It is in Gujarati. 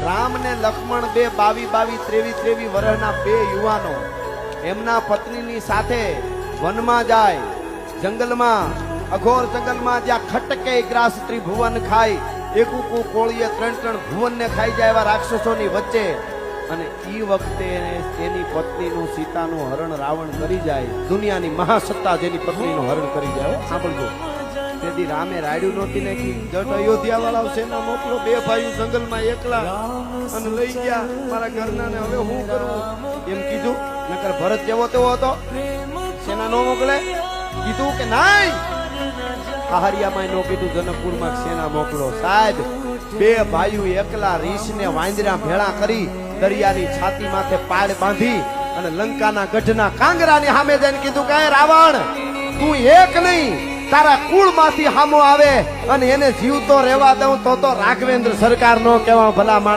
રામ ને લક્ષ્મણ બે 22-23 વર્ષના બે યુવાનો એમના પત્નીની સાથે વનમાં જાય, જંગલમાં, અઘોર જંગલમાં, જ્યાં ખટકે ગ્રાસ ત્રિભુવન ખાય, એકુકુ કોળીએ 3 ભુવનને ખાઈ જાય એવા રાક્ષસોની વચ્ચે, અને ઈ વખતે તેની પત્નીનું સીતાનું હરણ રાવણ કરી જાય, દુનિયાની મહાસત્તા જેની પત્નીનું હરણ કરી જાય. સાંભળજો, તેથી રામે રાડ્યું નહોતી નાખી, જટ અયોધ્યા વાળા સેના મોકલો, બે ભાઈઓ જંગલમાં એકલા અને લઈ ગયા મારા ઘરના ને, હવે હું કરું એમ કીધું. નકર ભરત જેવો તેવો હતો, સેના નો મોકલે. કીધું કે નાઈ, આહરિયામાં નો કીધું, જનકપુરમાં સેના મોકલો. સાહેબ, બે ભાઈઓ એકલા રીછને વાંદરા ભેળા કરી દરિયાની છાતી માથે પાડ બાંધી અને લંકાના ગઢના કાંગરાની સામે જઈને કીધું કે રાવણ, તું એક નહીં, તારા કુળમાંથી હામો આવે અને એને જીવતો રહેવા દઉં તો રાઘવેન્દ્ર સરકાર નો કહેવા ભલા માણસ.